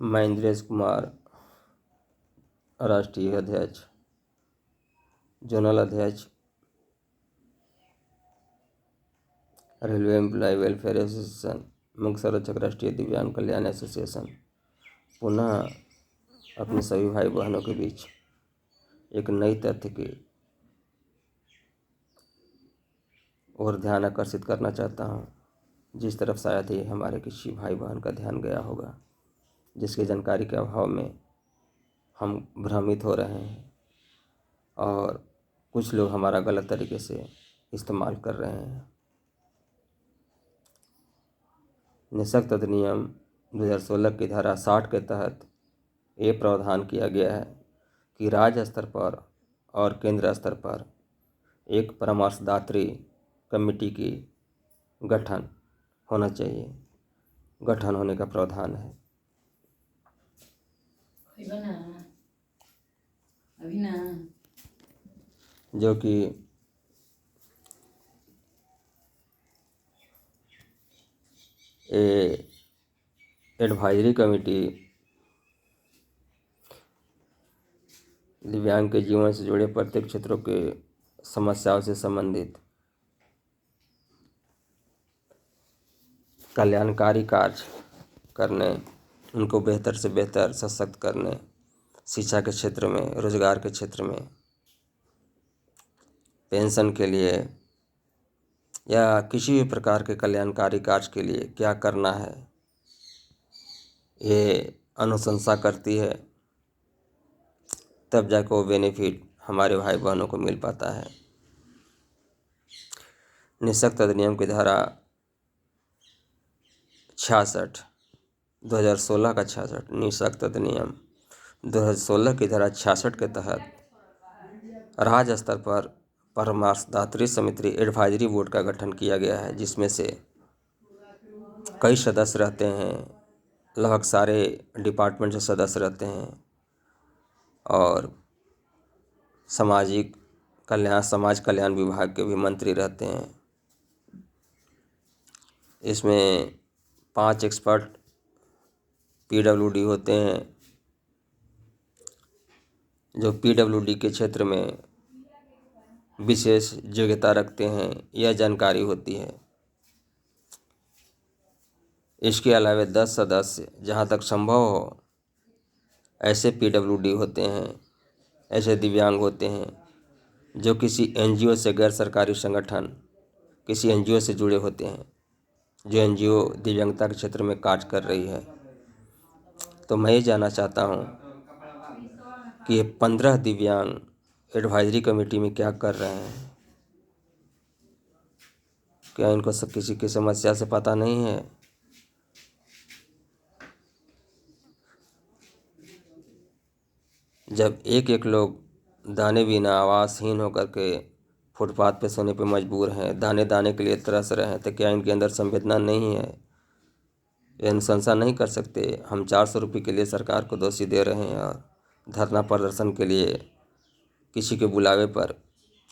मैं इंद्रेश कुमार, राष्ट्रीय अध्यक्ष, जोनल अध्यक्ष, रेलवे एम्प्लॉय वेलफेयर एसोसिएशन, मुख्य संरक्षक, राष्ट्रीय दिव्यांग कल्याण एसोसिएशन, पुनः अपने सभी भाई बहनों के बीच एक नई तथ्य की और ध्यान आकर्षित करना चाहता हूँ, जिस तरफ शायद ही हमारे किसी भाई बहन का ध्यान गया होगा, जिसकी जानकारी के अभाव में हम भ्रमित हो रहे हैं और कुछ लोग हमारा गलत तरीके से इस्तेमाल कर रहे हैं। निःशक्त अधिनियम 2016 की धारा 60 के तहत ये प्रावधान किया गया है कि राज्य स्तर पर और केंद्र स्तर पर एक परामर्शदात्री कमेटी की गठन होना चाहिए, गठन होने का प्रावधान है, जो कि एडवाइजरी कमेटी दिव्यांग के जीवन से जुड़े प्रत्येक क्षेत्रों के समस्याओं से संबंधित कल्याणकारी कार्य करने, उनको बेहतर से बेहतर सशक्त करने, शिक्षा के क्षेत्र में, रोजगार के क्षेत्र में, पेंशन के लिए या किसी भी प्रकार के कल्याणकारी कार्य के लिए क्या करना है, ये अनुशंसा करती है। तब जाकर वो बेनिफिट हमारे भाई बहनों को मिल पाता है। निःशक्त अधिनियम की धारा 66 2016 का 66 निःशक्त अधिनियम 2016 की धारा 66 के तहत राज्य स्तर पर परामर्शदात्री समिति एडवाइजरी बोर्ड का गठन किया गया है, जिसमें से कई सदस्य रहते हैं, लगभग सारे डिपार्टमेंट से सदस्य रहते हैं और समाज कल्याण विभाग के भी मंत्री रहते हैं। इसमें 5 एक्सपर्ट PWD होते हैं, जो PWD के क्षेत्र में विशेष योग्यता रखते हैं, यह जानकारी होती है। इसके अलावा 10 सदस्य जहाँ तक संभव हो ऐसे PWD होते हैं, ऐसे दिव्यांग होते हैं जो किसी NGO से, गैर सरकारी संगठन, किसी NGO से जुड़े होते हैं, जो NGO दिव्यांगता के क्षेत्र में कार्य कर रही है। तो मैं ये जानना चाहता हूँ कि ये 15 दिव्यांग एडवाइजरी कमेटी में क्या कर रहे हैं। क्या इनको किसी की समस्या से पता नहीं है? जब एक एक लोग दाने बिना, आवासहीन होकर के फुटपाथ पे सोने पे मजबूर हैं, दाने दाने के लिए तरस रहे हैं, तो क्या इनके अंदर संवेदना नहीं है? ये अनुशंसा नहीं कर सकते? हम 400 रुपये के लिए सरकार को दोषी दे रहे हैं और धरना प्रदर्शन के लिए किसी के बुलावे पर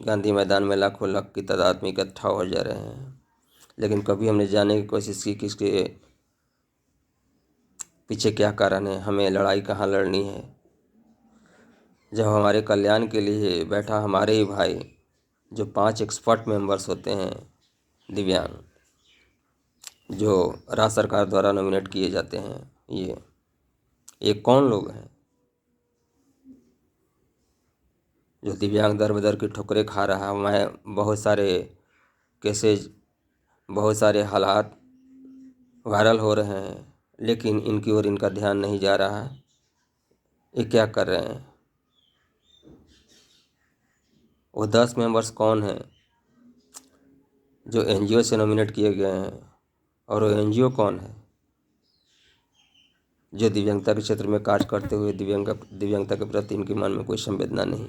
गांधी मैदान में लाखों लाख की तादाद में इकट्ठा हो जा रहे हैं, लेकिन कभी हमने जानने की कोशिश की कि इसके पीछे क्या कारण है, हमें लड़ाई कहाँ लड़नी है। जब हमारे कल्याण के लिए बैठा हमारे ही भाई, जो 5 एक्सपर्ट मेंबर्स होते हैं दिव्यांग, जो राज्य सरकार द्वारा नॉमिनेट किए जाते हैं, ये कौन लोग हैं जो दिव्यांग दर बदर की ठोकरें खा रहा है। मैं बहुत सारे केसेज, बहुत सारे हालात वायरल हो रहे हैं, लेकिन इनकी ओर इनका ध्यान नहीं जा रहा है। ये क्या कर रहे हैं? वो 10 मेंबर्स कौन हैं जो NGO से नॉमिनेट किए गए हैं, और वो NGO कौन है जो दिव्यांगता के क्षेत्र में कार्य करते हुए दिव्यांगता के प्रति इनके मन में कोई संवेदना नहीं।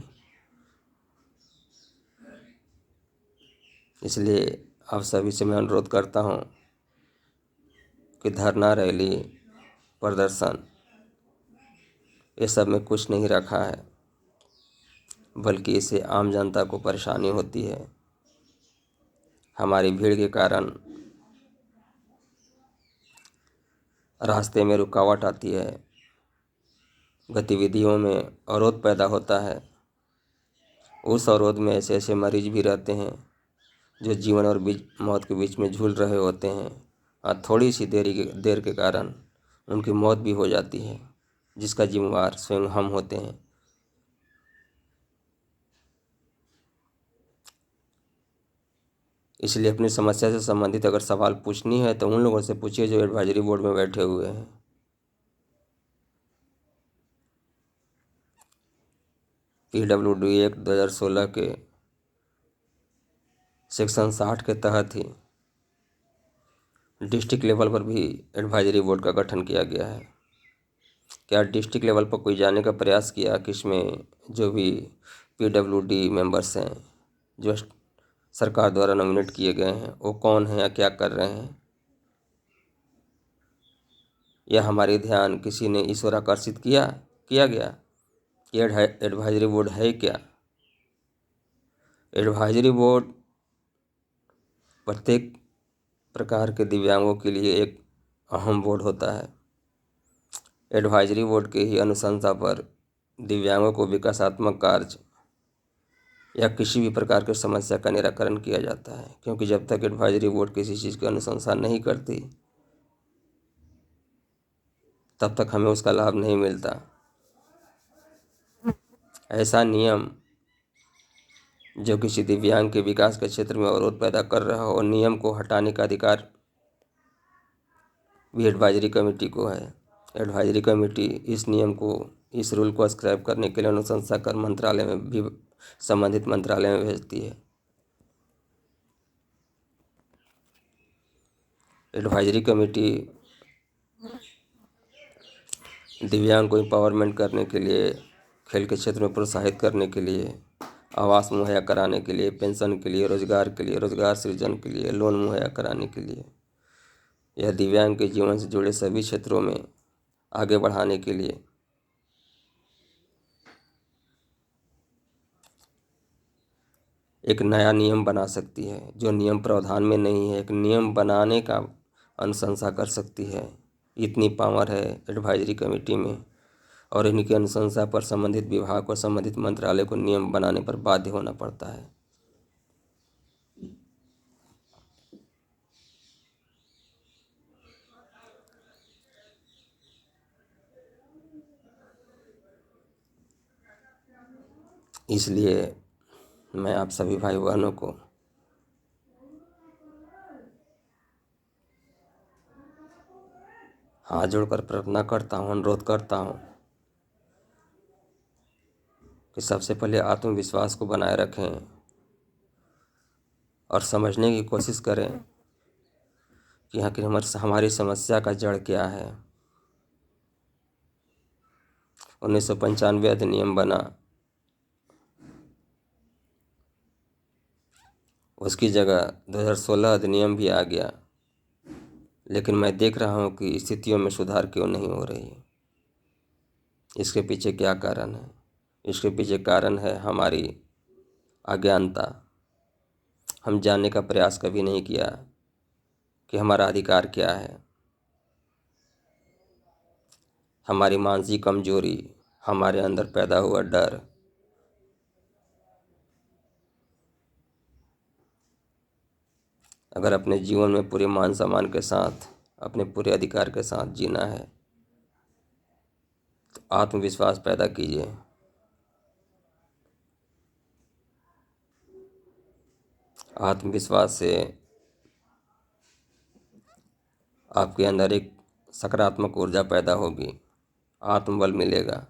इसलिए आप सभी से मैं अनुरोध करता हूँ कि धरना, रैली, प्रदर्शन, ये सब में कुछ नहीं रखा है, बल्कि इससे आम जनता को परेशानी होती है। हमारी भीड़ के कारण रास्ते में रुकावट आती है, गतिविधियों में अवरोध पैदा होता है, उस अवरोध में ऐसे ऐसे मरीज भी रहते हैं जो जीवन और मौत के बीच में झूल रहे होते हैं और थोड़ी सी देर के कारण उनकी मौत भी हो जाती है, जिसका जिम्मेवार स्वयं हम होते हैं। इसलिए अपनी समस्या से संबंधित अगर सवाल पूछनी है तो उन लोगों से पूछिए जो एडवाइजरी बोर्ड में बैठे हुए हैं। PWD एक्ट 2016 के सेक्शन 60 के तहत ही डिस्ट्रिक्ट लेवल पर भी एडवाइजरी बोर्ड का गठन किया गया है। क्या डिस्ट्रिक्ट लेवल पर कोई जाने का प्रयास किया कि इसमें जो भी PWD मेंबर्स हैं जो सरकार द्वारा नॉमिनेट किए गए हैं वो कौन हैं या क्या कर रहे हैं, या हमारे ध्यान किसी ने इस ओर आकर्षित किया गया कि एडवाइजरी बोर्ड है क्या? एडवाइजरी बोर्ड प्रत्येक प्रकार के दिव्यांगों के लिए एक अहम बोर्ड होता है। एडवाइजरी बोर्ड के ही अनुशंसा पर दिव्यांगों को विकासात्मक कार्य या किसी भी प्रकार की समस्या का निराकरण किया जाता है, क्योंकि जब तक एडवाइजरी बोर्ड किसी चीज़ की अनुशंसा नहीं करती तब तक हमें उसका लाभ नहीं मिलता। ऐसा नियम जो किसी दिव्यांग के विकास के क्षेत्र में अवरोध पैदा कर रहा हो, नियम को हटाने का अधिकार भी एडवाइजरी कमेटी को है। एडवाइजरी कमेटी इस रूल को स्क्रैप करने के लिए अनुशंसा कर मंत्रालय में भी संबंधित मंत्रालय में भेजती है। एडवाइजरी कमेटी दिव्यांग को एम्पावरमेंट करने के लिए, खेल के क्षेत्र में प्रोत्साहित करने के लिए, आवास मुहैया कराने के लिए, पेंशन के लिए, रोजगार सृजन के लिए, लोन मुहैया कराने के लिए, यह दिव्यांग के जीवन से जुड़े सभी क्षेत्रों में आगे बढ़ाने के लिए एक नया नियम बना सकती है जो नियम प्रावधान में नहीं है। एक नियम बनाने का अनुशंसा कर सकती है, इतनी पावर है एडवाइजरी कमेटी में। और इनकी अनुशंसा पर संबंधित विभाग और संबंधित मंत्रालय को नियम बनाने पर बाध्य होना पड़ता है। इसलिए मैं आप सभी भाई बहनों को हाथ जोड़कर प्रार्थना करता हूँ, अनुरोध करता हूँ कि सबसे पहले आत्मविश्वास को बनाए रखें और समझने की कोशिश करें कि आखिर हमारी समस्या का जड़ क्या है। 1995 अधिनियम बना, उसकी जगह 2016 अधिनियम भी आ गया, लेकिन मैं देख रहा हूँ कि स्थितियों में सुधार क्यों नहीं हो रही। इसके पीछे क्या कारण है? इसके पीछे कारण है हमारी अज्ञानता। हम जानने का प्रयास कभी नहीं किया कि हमारा अधिकार क्या है। हमारी मानसिक कमजोरी, हमारे अंदर पैदा हुआ डर, अगर अपने जीवन में पूरे मान सम्मान के साथ, अपने पूरे अधिकार के साथ जीना है तो आत्मविश्वास पैदा कीजिए। आत्मविश्वास से आपके अंदर एक सकारात्मक ऊर्जा पैदा होगी, आत्मबल मिलेगा,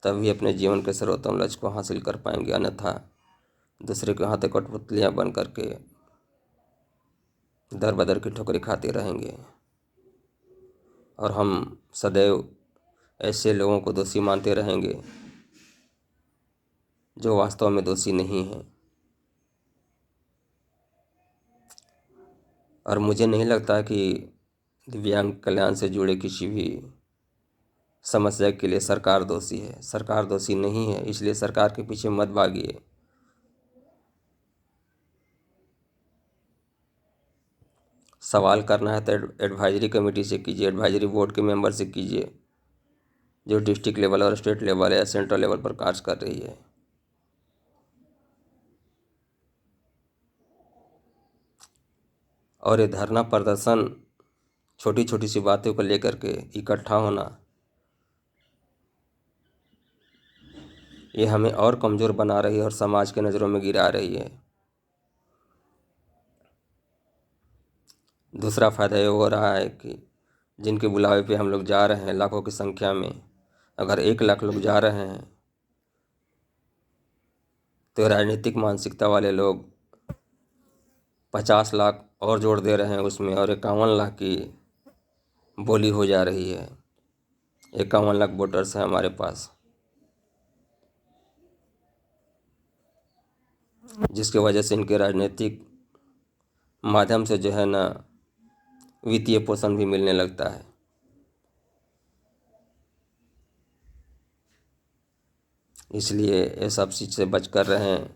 तभी अपने जीवन के सर्वोत्तम लक्ष्य को हासिल कर पाएंगे। अन्यथा दूसरे के हाथ कठपुतलियाँ बन करके दर बदर की ठोकरें खाते रहेंगे और हम सदैव ऐसे लोगों को दोषी मानते रहेंगे जो वास्तव में दोषी नहीं हैं। और मुझे नहीं लगता कि दिव्यांग कल्याण से जुड़े किसी भी समस्या के लिए सरकार दोषी है। सरकार दोषी नहीं है, इसलिए सरकार के पीछे मत भागिए। सवाल करना है तो एडवाइजरी कमेटी से कीजिए, एडवाइजरी बोर्ड के मेंबर से कीजिए। जो डिस्ट्रिक्ट लेवल और स्टेट लेवल या सेंट्रल लेवल पर कार्य कर रही है। और ये धरना प्रदर्शन, छोटी छोटी सी बातों को लेकर के इकट्ठा होना, ये हमें और कमज़ोर बना रही है और समाज के नज़रों में गिरा रही है। दूसरा फ़ायदा ये हो रहा है कि जिनके बुलावे पे हम लोग जा रहे हैं लाखों की संख्या में, अगर 1 लाख लोग जा रहे हैं तो राजनीतिक मानसिकता वाले लोग 50 लाख और जोड़ दे रहे हैं उसमें, और 51 लाख की बोली हो जा रही है। 51 लाख वोटर्स हैं हमारे पास, जिसके वजह से इनके राजनीतिक माध्यम से जो है ना वित्तीय पोषण भी मिलने लगता है। इसलिए ये सब चीज़ से बच कर रहें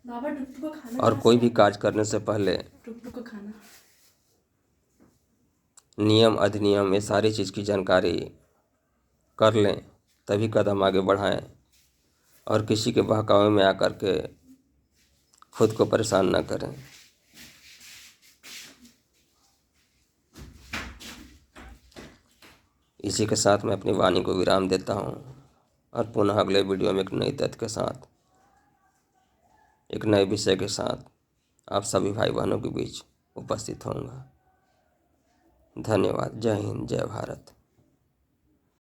बाबा टुकटुक का खाना और कोई भी कार्य करने से पहले टुकटुक का खाना नियम अधिनियम ये सारी चीज़ की जानकारी कर लें, तभी कदम आगे बढ़ाएं और किसी के बहकावे में आकर के खुद को परेशान न करें। इसी के साथ मैं अपनी वाणी को विराम देता हूँ और पुनः अगले वीडियो में एक नई तथ्य के साथ, एक नए विषय के साथ आप सभी भाई बहनों के बीच उपस्थित होऊंगा। धन्यवाद। जय हिंद, जय भारत।